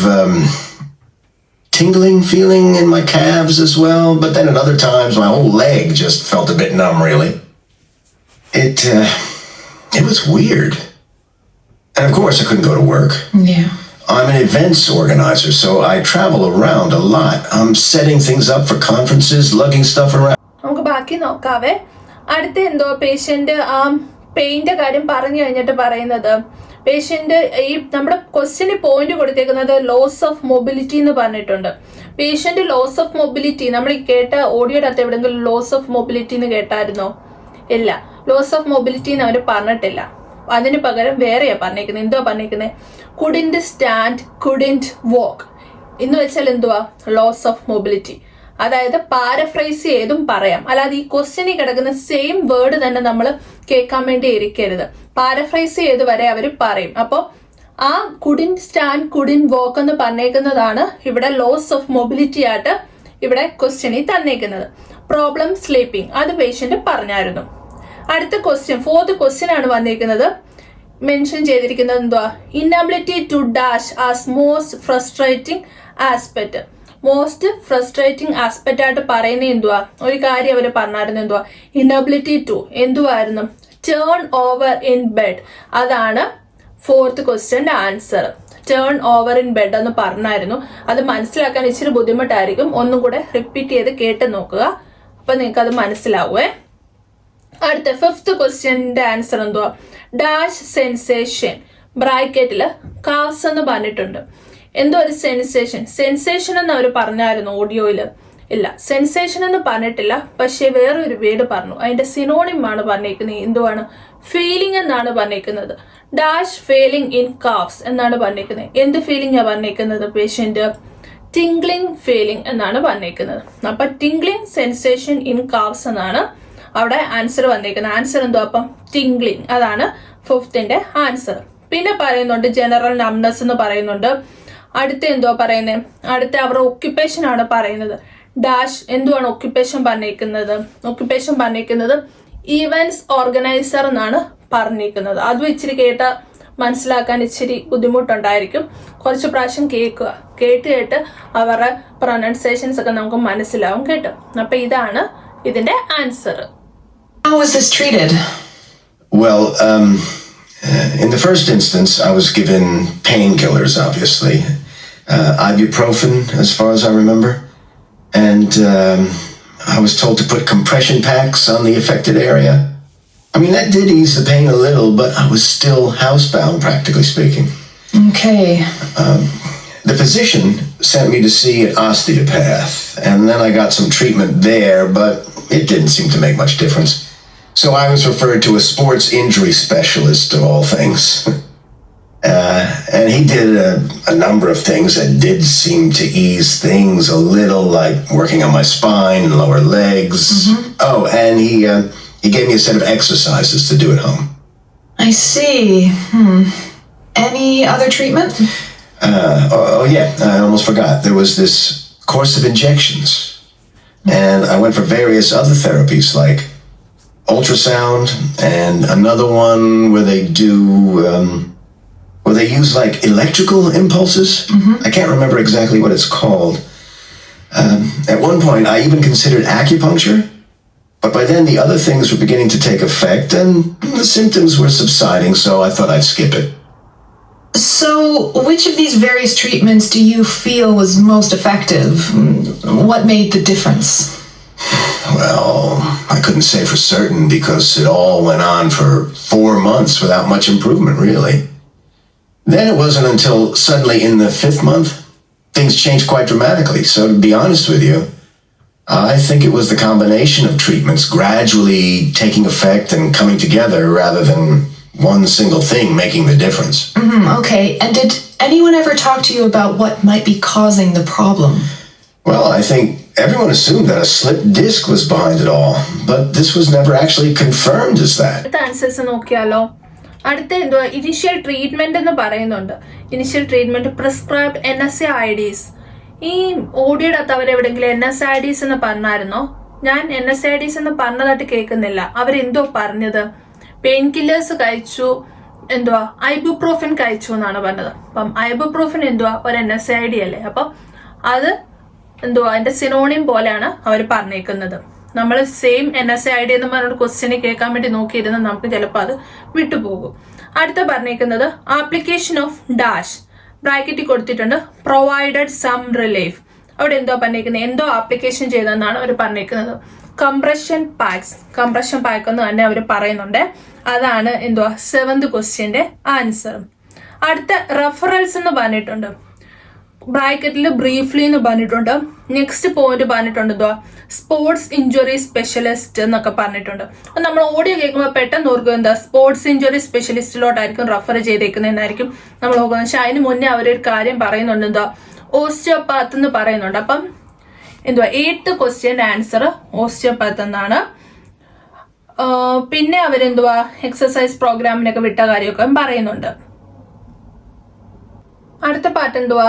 tingling feeling in my calves as well, but then at other times my whole leg just felt a bit numb, really. It was weird. And of course I couldn't go to work. Yeah. I'm an events organizer, so I travel around a lot. I'm setting things up for conferences, lugging stuff around. നമുക്ക് ബാക്കി നോക്കാവേ. അടുത്ത എന്തോ patient പെയിന്റെ കാര്യം പറഞ്ഞു കഴിഞ്ഞിട്ട് പറയുന്നത്, patient ഈ നമ്മുടെ ക്വസ്റ്റ്യന് പോയിന്റ് കൊടുത്തേക്കുന്നത് ലോസ് ഓഫ് മൊബിലിറ്റി എന്ന് പറഞ്ഞിട്ടുണ്ട്. പേഷ്യന്റ് ലോസ് ഓഫ് മൊബിലിറ്റി, നമ്മൾ ഈ കേട്ട ഓഡിയോയുടെ അകത്ത് എവിടെയെങ്കിലും ലോസ് ഓഫ് മൊബിലിറ്റി എന്ന് കേട്ടായിരുന്നോ? ഇല്ല, ലോസ് ഓഫ് മൊബിലിറ്റി എന്ന് അവർ പറഞ്ഞിട്ടില്ല. അതിന് പകരം വേറെയാ പറഞ്ഞേക്കുന്നത്. എന്തുവാ പറഞ്ഞേക്കുന്നത്? കുഡിന്റ് സ്റ്റാൻഡ്, കുഡിന്റ് വോക്ക് എന്ന് വെച്ചാൽ എന്തുവാ? Loss of mobility. അതായത് പാരഫ്രൈസ് ചെയ്തും പറയാം. അല്ലാതെ ഈ ക്വസ്റ്റ്യനിൽ കിടക്കുന്ന സെയിം വേർഡ് തന്നെ നമ്മൾ കേൾക്കാൻ വേണ്ടി ഇരിക്കരുത്. പാരഫ്രൈസ് ചെയ്ത് വരെ അവർ പറയും. അപ്പോൾ ആ കുഡിൻ സ്റ്റാൻഡ്, കുഡിൻ വോക്ക് എന്ന് പറഞ്ഞേക്കുന്നതാണ് ഇവിടെ ലോസ് ഓഫ് മൊബിലിറ്റി ആയിട്ട് ഇവിടെ ക്വസ്റ്റ്യനിൽ തന്നേക്കുന്നത്. പ്രോബ്ലം സ്ലീപ്പിംഗ്, അത് പേഷ്യന്റ് പറഞ്ഞായിരുന്നു. അടുത്ത ക്വസ്റ്റ്യൻ, 4th ക്വസ്റ്റ്യൻ ആണ് വന്നിരിക്കുന്നത്. മെൻഷൻ ചെയ്തിരിക്കുന്നത് എന്തുവാ? Inability to dash as most frustrating aspect. Most frustrating aspect ആയിട്ട് പറയുന്നത് എന്തുവാ? ഒരു കാര്യം അവർ പറഞ്ഞായിരുന്നു. എന്തുവാ? ഇന്നബിലിറ്റി ടു എന്തുവായിരുന്നു? Turn over in bed. അതാണ് 4th ക്വസ്റ്റ്യന്റെ answer. Turn over in bed എന്ന് പറഞ്ഞായിരുന്നു. അത് മനസ്സിലാക്കാൻ ഇച്ചിരി ബുദ്ധിമുട്ടായിരിക്കും. ഒന്നും കൂടെ റിപ്പീറ്റ് ചെയ്ത് കേട്ട് നോക്കുക, അപ്പൊ നിങ്ങൾക്ക് അത് മനസ്സിലാവുമേ. അടുത്ത 5th ക്വസ്റ്റ്യന്റെ ആൻസർ എന്തുവാ? Dash sensation. ബ്രാക്കറ്റിൽ കാവ്സ് എന്ന് പറഞ്ഞിട്ടുണ്ട്. എന്തോ ഒരു സെൻസേഷൻ എന്ന് അവർ പറഞ്ഞായിരുന്നു ഓഡിയോയിൽ. ഇല്ല, സെൻസേഷൻ എന്ന് പറഞ്ഞിട്ടില്ല, പക്ഷെ വേറൊരു വേർഡ് പറഞ്ഞു. അതിന്റെ സിനോണിം ആണ് പറഞ്ഞേക്കുന്നത്. എന്തുവാണ്? ഫീലിംഗ് എന്നാണ് പറഞ്ഞേക്കുന്നത്. ഡാഷ് ഫീലിംഗ് ഇൻ കാഫ്സ് എന്നാണ് പറഞ്ഞേക്കുന്നത്. എന്ത് ഫീലിംഗ് ആണ് പറഞ്ഞേക്കുന്നത് പേഷ്യന്റ്? ടിംഗ്ലിംഗ് ഫീലിംഗ് എന്നാണ് പറഞ്ഞേക്കുന്നത്. അപ്പൊ ടിംഗ്ലിംഗ് സെൻസേഷൻ ഇൻ കാഫ്സ് എന്നാണ് അവിടെ ആൻസർ വന്നേക്കുന്നത്. ആൻസർ എന്തോ അപ്പം ടിംഗ്ലിംഗ്. അതാണ് 5th ആൻസർ. പിന്നെ പറയുന്നുണ്ട് ജനറൽ നംനെസ് എന്ന് പറയുന്നുണ്ട്. അടുത്ത എന്തോ പറയുന്നത്? അടുത്ത അവരുടെ ഒക്യുപ്പേഷൻ ആണ് പറയുന്നത്. ഡാഷ് എന്തുവാണ് ഒക്യുപ്പേഷൻ പറഞ്ഞേക്കുന്നത്? ഈവൻസ് ഓർഗനൈസർ എന്നാണ് പറഞ്ഞേക്കുന്നത്. അതും ഇച്ചിരി കേട്ട മനസ്സിലാക്കാൻ ഇച്ചിരി ബുദ്ധിമുട്ടുണ്ടായിരിക്കും. കുറച്ച് പ്രാവശ്യം കേട്ട് അവരുടെ പ്രൊനൗൺസിയേഷൻസ് ഒക്കെ നമുക്ക് മനസ്സിലാവും കേട്ടോ. അപ്പൊ ഇതാണ് ഇതിന്റെ answer. How was this treated? Well, in the first instance, I was given painkillers, obviously. Ibuprofen, as far as I remember. And I was told to put compression packs on the affected area. I mean, that did ease the pain a little, but I was still housebound, practically speaking. Okay. The physician sent me to see an osteopath, and then I got some treatment there, but it didn't seem to make much difference. So I was referred to a sports injury specialist, of all things. And he did a number of things that did seem to ease things a little, like working on my spine and lower legs. Oh, and he gave me a set of exercises to do at home. I see. Any other treatment? Oh yeah, I almost forgot. There was this course of injections. And I went for various other therapies like ultrasound and another one where they do, where they use like electrical impulses. I can't remember exactly what it's called. At one point, I even considered acupuncture. But by then, the other things were beginning to take effect and the symptoms were subsiding, so I thought I'd skip it. So, which of these various treatments do you feel was most effective? What made the difference? Well, I couldn't say for certain because it all went on for 4 months without much improvement, really. Then it wasn't until suddenly in the 5th month, things changed quite dramatically. So to be honest with you, I think it was the combination of treatments gradually taking effect and coming together rather than one single thing making the difference. Okay, and did anyone ever talk to you about what might be causing the problem? Well, I think everyone assumed that a slipped disc was behind it all, but this was never actually confirmed as that. അടുത്ത answers നോക്കിയാലോ. അടുത്ത എന്തുവാ? Initial treatment എന്ന് പറയുന്നുണ്ട്. Initial treatment prescribed NSAIDs. ഈ ഓഡിയോയുടെ അകത്ത് അവരെവിടെങ്കിലും NSAIDs എന്ന് പറഞ്ഞായിരുന്നോ? ഞാൻ NSAIDs എന്ന് പറഞ്ഞതായിട്ട് കേൾക്കുന്നില്ല. അവരെന്തോ പറഞ്ഞത്? പെയിൻ കില്ലേഴ്സ് കഴിച്ചു, എന്തുവാ ഐബുപ്രോഫിൻ കഴിച്ചു എന്നാണ് പറഞ്ഞത്. അപ്പം ഐബുപ്രോഫിൻ എന്തുവാ? ഒരു NSAID അല്ലേ? അപ്പം അത് എന്തുവാ അതിന്റെ സിനോണിം പോലെയാണ് അവർ പറഞ്ഞേക്കുന്നത്. നമ്മൾ സെയിം NSAID എന്ന് പറഞ്ഞൊരു ക്വസ്റ്റ്യന് കേൾക്കാൻ വേണ്ടി നോക്കിയിരുന്ന നമുക്ക് ചിലപ്പോൾ അത് വിട്ടുപോകും. അടുത്ത പറഞ്ഞേക്കുന്നത് ആപ്ലിക്കേഷൻ ഓഫ് ഡാഷ് ബ്രാക്കറ്റിൽ കൊടുത്തിട്ടുണ്ട്. Provided some relief. അവിടെ എന്തോ പറഞ്ഞേക്കുന്നത്? എന്തോ ആപ്ലിക്കേഷൻ ചെയ്തെന്നാണ് അവർ പറഞ്ഞേക്കുന്നത്. കംപ്രഷൻ പാക്ക് എന്ന് തന്നെ അവർ പറയുന്നുണ്ട്. അതാണ് എന്തുവാ 7th ക്വസ്റ്റ്യന്റെ ആൻസർ. അടുത്ത റെഫറൽസ് എന്ന് പറഞ്ഞിട്ടുണ്ട്. ബ്രാക്കറ്റിൽ ബ്രീഫ്ലി എന്ന് പറഞ്ഞിട്ടുണ്ട്. നെക്സ്റ്റ് പോയിന്റ് പറഞ്ഞിട്ടുണ്ട് എന്തുവാ? സ്പോർട്സ് ഇഞ്ചുറി സ്പെഷ്യലിസ്റ്റ് എന്നൊക്കെ പറഞ്ഞിട്ടുണ്ട്. അപ്പൊ നമ്മൾ ഓഡിയോ കേൾക്കുമ്പോൾ പെട്ടെന്ന് ഓർക്കും എന്താ സ്പോർട്സ് ഇഞ്ചുറി സ്പെഷ്യലിസ്റ്റിലോട്ടായിരിക്കും റെഫർ ചെയ്തേക്കുന്നതെന്നായിരിക്കും നമ്മൾ നോക്കുന്നത്. പക്ഷെ അതിന് മുന്നേ അവരൊരു കാര്യം പറയുന്നുണ്ട്. എന്താ? ഓസ്റ്റിയോപാത്ത് എന്ന് പറയുന്നുണ്ട്. അപ്പം എന്തുവാ 8th ക്വസ്റ്റ്യന്റെ ആൻസർ ഓസ്റ്റിയോപാത്ത് എന്നാണ്. പിന്നെ അവരെന്തുവാ എക്സസൈസ് പ്രോഗ്രാമിനൊക്കെ വിട്ട കാര്യമൊക്കെ പറയുന്നുണ്ട്. അടുത്ത പാർട്ട് എന്തുവാ?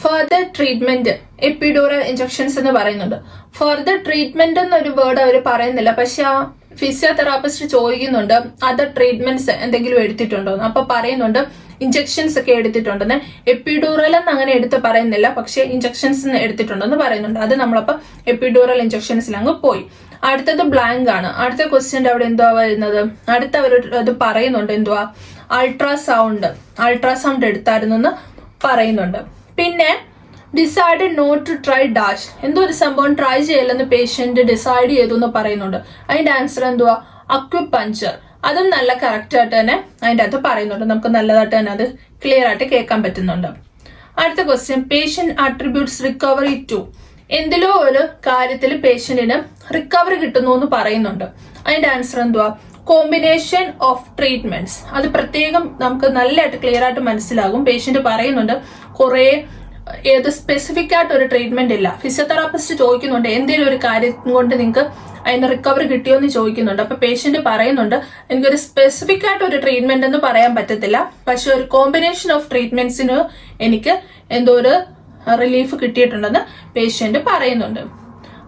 ഫർദർ ട്രീറ്റ്മെന്റ് എപ്പിഡൂറൽ ഇഞ്ചക്ഷൻസ് എന്ന് പറയുന്നുണ്ട്. ഫർദർ ട്രീറ്റ്മെന്റ് എന്നൊരു വേർഡ് അവർ പറയുന്നില്ല. പക്ഷെ ആ ഫിസിയോതെറാപ്പിസ്റ്റ് ചോദിക്കുന്നുണ്ട് അതർ ട്രീറ്റ്മെന്റ്സ് എന്തെങ്കിലും എടുത്തിട്ടുണ്ടോന്ന്. അപ്പൊ പറയുന്നുണ്ട് ഇഞ്ചക്ഷൻസ് ഒക്കെ എടുത്തിട്ടുണ്ടെന്ന്. എപ്പിഡൂറൽ എന്ന് അങ്ങനെ എടുത്ത് പറയുന്നില്ല, പക്ഷെ ഇഞ്ചക്ഷൻസ് എടുത്തിട്ടുണ്ടെന്ന് പറയുന്നുണ്ട്. അത് നമ്മളപ്പോ എപ്പിഡൂറൽ ഇഞ്ചക്ഷൻസിൽ അങ്ങ് പോയി. അടുത്തത് ബ്ലാങ്ക് ആണ്. അടുത്ത ക്വസ്റ്റ്യന്റെ അവിടെ എന്തുവാ വരുന്നത്? അടുത്ത അവർ അത് പറയുന്നുണ്ട് എന്തുവാ? അൾട്രാസൗണ്ട് എടുത്തായിരുന്നു എന്ന് പറയുന്നുണ്ട്. പിന്നെ decided not to try dash. എന്തോ ഒരു സംഭവം ട്രൈ ചെയ്യലെന്ന് പേഷ്യന്റ് ഡിസൈഡ് ചെയ്തു എന്ന് പറയുന്നുണ്ട്. അതിന്റെ ആൻസർ എന്തുവാ? അക്യുപഞ്ചർ. അതും നല്ല കറക്റ്റ് ആയിട്ട് തന്നെ അതിൻ്റെ അകത്ത് പറയുന്നുണ്ട്. നമുക്ക് നല്ലതായിട്ട് തന്നെ അത് ക്ലിയർ ആയിട്ട് കേൾക്കാൻ പറ്റുന്നുണ്ട്. അടുത്ത question, patient attributes recovery to. എന്തിലോ ഒരു കാര്യത്തിൽ പേഷ്യന്റിന് റിക്കവറി കിട്ടുന്നു എന്ന് പറയുന്നുണ്ട്. അതിന്റെ ആൻസർ എന്തുവാ? Combination of treatments. അത് പ്രത്യേകം നമുക്ക് നല്ലതായിട്ട് ക്ലിയർ ആയിട്ട് മനസ്സിലാകും. പേഷ്യന്റ് പറയുന്നുണ്ട് കുറേ ഏത് സ്പെസിഫിക് ആയിട്ട് ഒരു ട്രീറ്റ്മെന്റ് ഇല്ല. ഫിസിയോതെറാപ്പിസ്റ്റ് ചോദിക്കുന്നുണ്ട് എന്തെങ്കിലും ഒരു കാര്യം കൊണ്ട് നിങ്ങൾക്ക് അതിന് റിക്കവറി കിട്ടിയോ എന്ന് ചോദിക്കുന്നുണ്ട്. അപ്പൊ പേഷ്യന്റ് പറയുന്നുണ്ട് എനിക്കൊരു സ്പെസിഫിക് ആയിട്ട് ഒരു ട്രീറ്റ്മെന്റ് എന്ന് പറയാൻ പറ്റത്തില്ല, പക്ഷെ ഒരു കോമ്പിനേഷൻ ഓഫ് ട്രീറ്റ്മെന്റ്സിന് എനിക്ക് എന്തോ ഒരു റിലീഫ് കിട്ടിയിട്ടുണ്ടെന്ന് പേഷ്യന്റ് പറയുന്നുണ്ട്.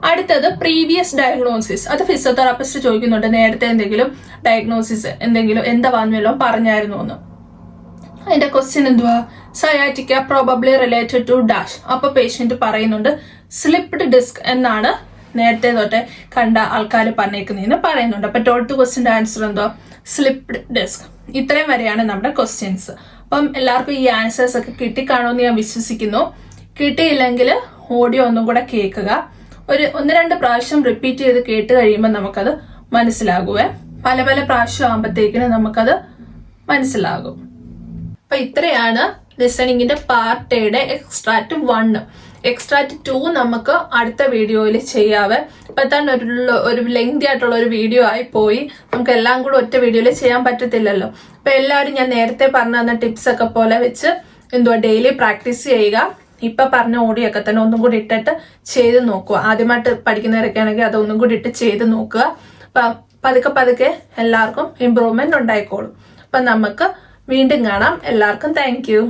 അടുത്തത് പ്രീവിയസ് ഡയഗ്നോസിസ്. അത് ഫിസിയോതെറാപ്പിസ്റ്റ് ചോദിക്കുന്നുണ്ട് നേരത്തെ എന്തെങ്കിലും ഡയഗ്നോസിസ് എന്തെങ്കിലും എന്താ വന്നുവല്ലോ പറഞ്ഞായിരുന്നു എന്ന്. അതിന്റെ ക്വസ്റ്റ്യൻ എന്തുവാ? Sciatica probably related to dash. അപ്പൊ പേഷ്യന്റ് പറയുന്നുണ്ട് സ്ലിപ്ഡ് ഡിസ്ക് എന്നാണ് നേരത്തെ തൊട്ടേ കണ്ട ആൾക്കാർ പറഞ്ഞേക്കുന്നതെന്ന് പറയുന്നുണ്ട്. അപ്പൊ ടോട്ടൽ ക്വസ്റ്റ്യന്റെ ആൻസർ എന്തോ? Slipped disc. ഇത്രയും വരെയാണ് നമ്മുടെ ക്വസ്റ്റ്യൻസ്. അപ്പം എല്ലാവർക്കും ഈ ആൻസേഴ്സ് ഒക്കെ കിട്ടിക്കാണുമെന്ന് ഞാൻ വിശ്വസിക്കുന്നു. കിട്ടിയില്ലെങ്കിൽ ഓഡിയോ ഒന്നും കൂടെ കേൾക്കുക. ഒരു 1-2 പ്രാവശ്യം റിപ്പീറ്റ് ചെയ്ത് കേട്ട് കഴിയുമ്പോൾ നമുക്കത് മനസ്സിലാകുവേ. പല പല പ്രാവശ്യം ആകുമ്പോഴത്തേക്കിനും നമുക്കത് മനസ്സിലാകും. അപ്പൊ ഇത്രയാണ് ലിസണിങ്ങിന്റെ പാർട്ട് എയുടെ എക്സ്ട്രാക്ട് 1. എക്സ്ട്രാക്ട് 2 നമുക്ക് അടുത്ത വീഡിയോയിൽ ചെയ്യാവേ. ഇപ്പൊ തന്നെ ഒരു ലെങ്തി ആയിട്ടുള്ള ഒരു വീഡിയോ ആയി പോയി. നമുക്ക് എല്ലാം കൂടെ ഒറ്റ വീഡിയോയിൽ ചെയ്യാൻ പറ്റത്തില്ലല്ലോ. അപ്പൊ എല്ലാവരും ഞാൻ നേരത്തെ പറഞ്ഞു തന്ന ടിപ്സ് ഒക്കെ പോലെ വെച്ച് ഡെയിലി പ്രാക്ടീസ് ചെയ്യുക. ഇപ്പൊ പറഞ്ഞ ഓഡിയോ ഒക്കെ തന്നെ ഒന്നും കൂടി ഇട്ടിട്ട് ചെയ്ത് നോക്കുക. ആദ്യമായിട്ട് പഠിക്കുന്നവരൊക്കെ ആണെങ്കിൽ അതൊന്നും കൂടി ഇട്ട് ചെയ്ത് നോക്കുക. അപ്പൊ പതുക്കെ എല്ലാവർക്കും ഇമ്പ്രൂവ്മെന്റ് ഉണ്ടായിക്കോളും. അപ്പൊ നമുക്ക് വീണ്ടും കാണാം. എല്ലാവർക്കും താങ്ക് യു.